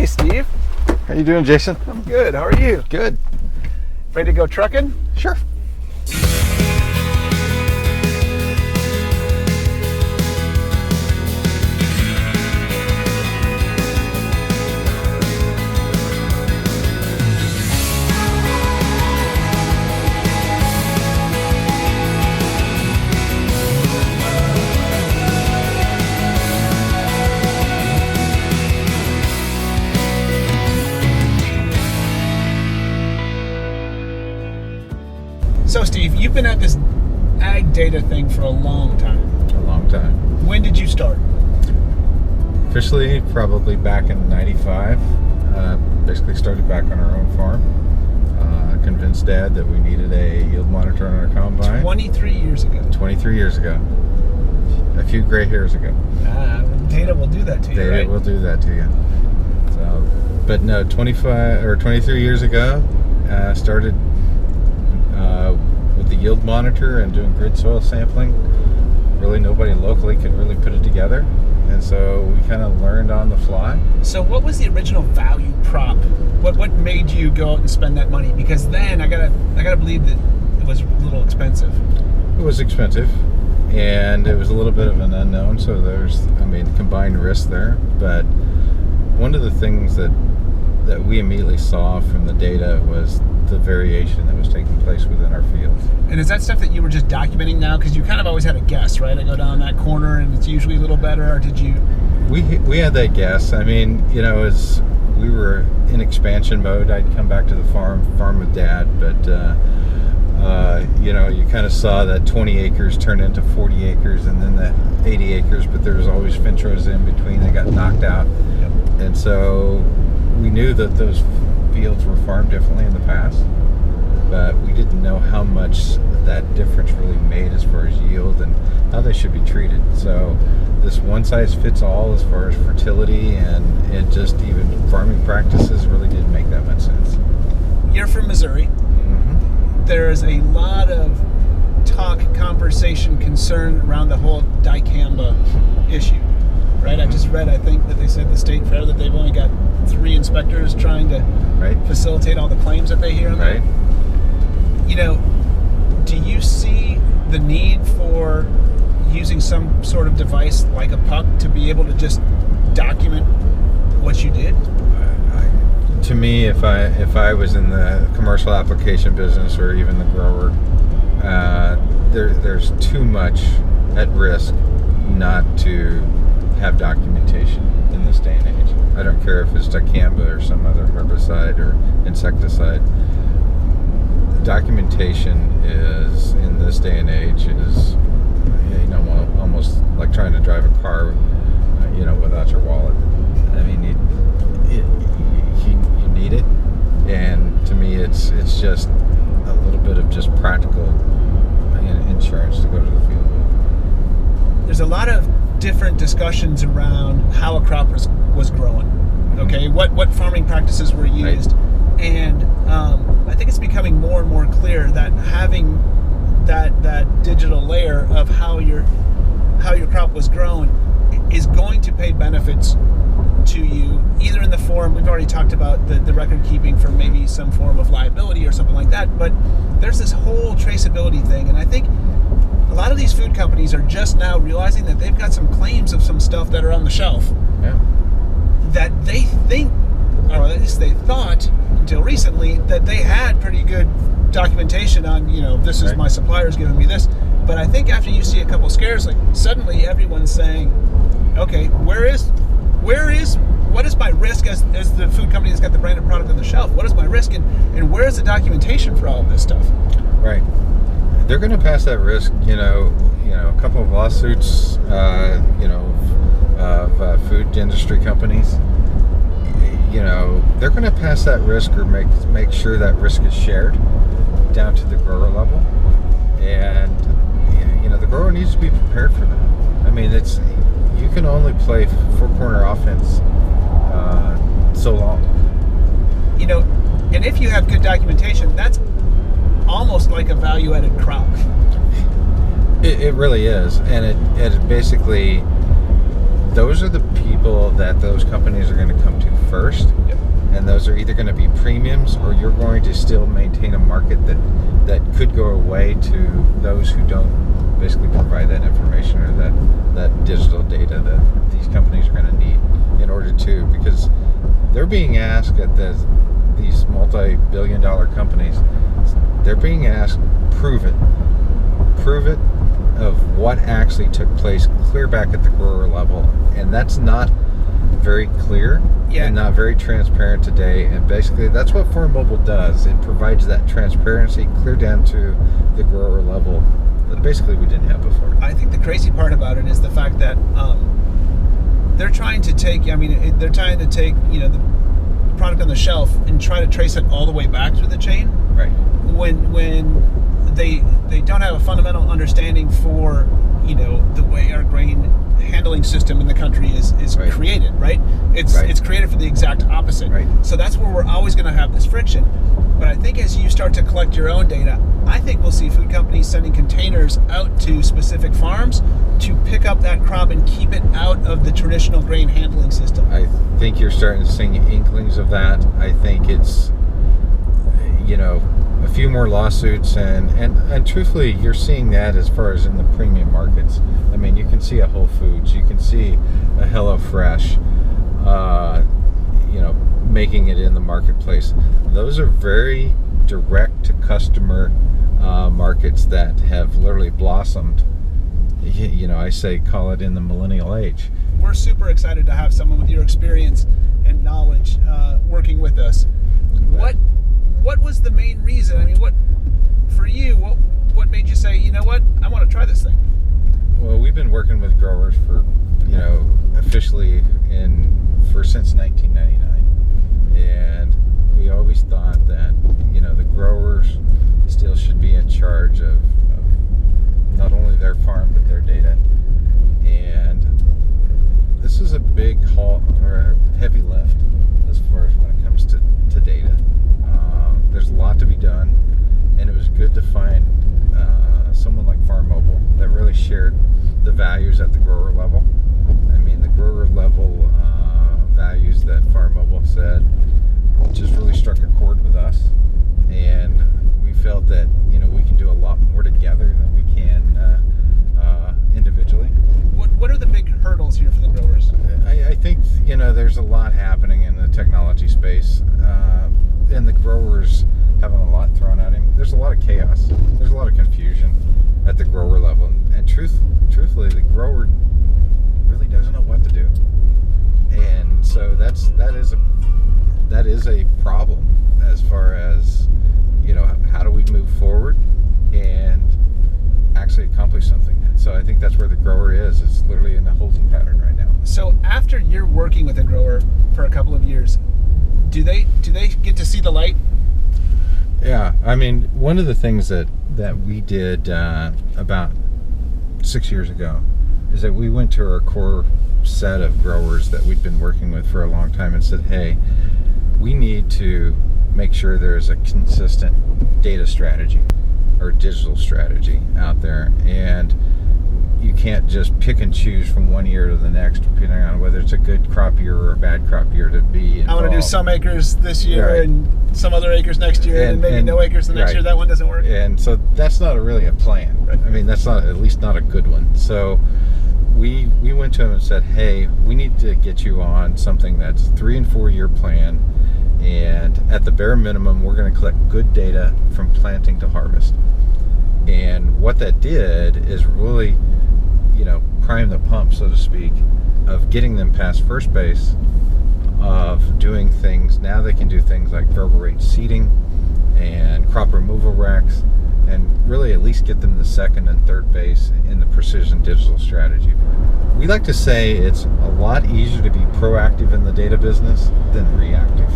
Hey, Steve. How you doing, Jason? I'm good. How are you? Good. Ready to go trucking? Sure. So, Steve, you've been at this ag data thing for a long time. A long time. When did you start? Officially, probably back in '95. Basically started back on our own farm. Convinced Dad that we needed a yield monitor on our combine. 23 years ago. 23 years ago. A few gray hairs ago. Data will do that to you, Data right? will do that to you. So, but no, 23 years ago, started with the yield monitor and doing grid soil sampling. Really nobody locally could really put it together, and so we kind of learned on the fly. So what was the original value prop? What made you go out and spend that money? Because then I gotta believe that it was a little expensive. It was expensive, and it was a little bit of an unknown, so there's combined risk there. But one of the things that we immediately saw from the data was the variation that was taking place within our field. And is that stuff that you were just documenting now? Because you kind of always had a guess, right? I go down that corner and it's usually a little better, or did you? We had that guess. As we were in expansion mode, I'd come back to the farm with Dad, but you kind of saw that 20 acres turn into 40 acres and then that 80 acres, but there was always finch rows in between that got knocked out. Yep. And so we knew that those fields were farmed differently in the past, but we didn't know how much that difference really made as far as yield and how they should be treated. So this one size fits all as far as fertility and just even farming practices really didn't make that much sense. You're from Missouri. Mm-hmm. There's a lot of talk, conversation, concern around the whole dicamba issue, right? I just read, I think, that they said the state fair that they've only got 3 inspectors trying to facilitate all the claims that they hear on that. Do you see the need for using some sort of device like a puck to be able to just document what you did? To me, if I was in the commercial application business or even the grower, there's too much at risk not to have documentation in this day and age. I don't care if it's dicamba or some other herbicide or insecticide. Documentation is, in this day and age, is almost like trying to drive a car, without your wallet. You need it, and to me, it's just a little bit of just practical insurance to go to the field with. There's a lot of different discussions around how a crop was growing. Okay, what farming practices were used, and I think it's becoming more and more clear that having that digital layer of how your crop was grown is going to pay benefits to you, either in the form, we've already talked about the record keeping for maybe some form of liability or something like that, but there's this whole traceability thing, and I think a lot of these food companies are just now realizing that they've got some claims of some stuff that are on the shelf that they think, or at least they thought until recently, that they had pretty good documentation on, this is my supplier's giving me this. But I think after you see a couple scares, like suddenly everyone's saying, okay, what is my risk as the food company that's got the branded product on the shelf? What is my risk, and where is the documentation for all of this stuff? Right. They're going to pass that risk, a couple of lawsuits, of food industry companies. They're going to pass that risk or make sure that risk is shared down to the grower level, and the grower needs to be prepared for that. You can only play four-corner offense so long. And if you have good documentation, that's almost like a value-added crop. It really is, and it basically, those are the people that those companies are going to come to first. Yep. And those are either going to be premiums, or you're going to still maintain a market that could go away to those who don't basically provide that information or that digital data that these companies are going to need in order to, because they're being asked at these multi-billion-dollar companies, they're being asked, prove it of what actually took place clear back at the grower level, and that's not very clear and not very transparent today. And basically that's what Farm Mobile does. It provides that transparency clear down to the grower level that basically we didn't have before. I think the crazy part about it is the fact that they're trying to take the product on the shelf and try to trace it all the way back through the chain, right? When they don't have a fundamental understanding for the way our grain handling system in the country is right. created, right? It's created for the exact opposite. Right. So that's where we're always going to have this friction. But I think as you start to collect your own data, I think we'll see food companies sending containers out to specific farms to pick up that crop and keep it out of the traditional grain handling system. I think you're starting to see inklings of that. I think it's a few more lawsuits, and truthfully, you're seeing that as far as in the premium markets. I mean, you can see a Whole Foods, you can see a HelloFresh, making it in the marketplace. Those are very direct to customer markets that have literally blossomed. I say call it in the millennial age. We're super excited to have someone with your experience and knowledge working with us. What was the main reason? I mean, what made you say, you know what, I want to try this thing? Well, we've been working with growers for, officially since 1999, and we always thought that, the growers still should be in charge of not only their farm but their data. And this is a big haul or a heavy lift as far as when it comes to data. There's a lot to be done, and it was good to find someone like Farm Mobile that really shared the values at the grower level. I mean, the grower level values that Farm Mobile said just really struck a chord with us, and we felt that we can do a lot more together than we can individually. What are the big hurdles here for the growers? I think there's a lot happening in the technology space, and the growers having a lot thrown at him. There's a lot of chaos. There's a lot of confusion at the grower level, and truthfully, the grower really doesn't know what to do, and so that is a problem as far as how do we move forward and actually accomplish something. So I think that's where the grower is. It's literally in a holding pattern right now. So after you're working with a grower for a couple of years, do they get to see the light? Yeah, I mean, one of the things that we did about 6 years ago is that we went to our core set of growers that we'd been working with for a long time and said, hey, we need to make sure there's a consistent data strategy or digital strategy out there, and you can't just pick and choose from one year to the next depending on whether it's a good crop year or a bad crop year to be involved. I want to do some acres this year, right, and some other acres next year, and maybe no acres the next year. That one doesn't work. And so that's not really a plan. Right. I mean, that's at least not a good one. So we went to them and said, hey, we need to get you on something that's 3 and 4 year plan, and at the bare minimum we're going to collect good data from planting to harvest. And what that did is really prime the pump, so to speak, of getting them past first base, of doing things. Now they can do things like variable rate seeding and crop removal racks, and really at least get them to second and third base in the precision digital strategy. We like to say it's a lot easier to be proactive in the data business than reactive.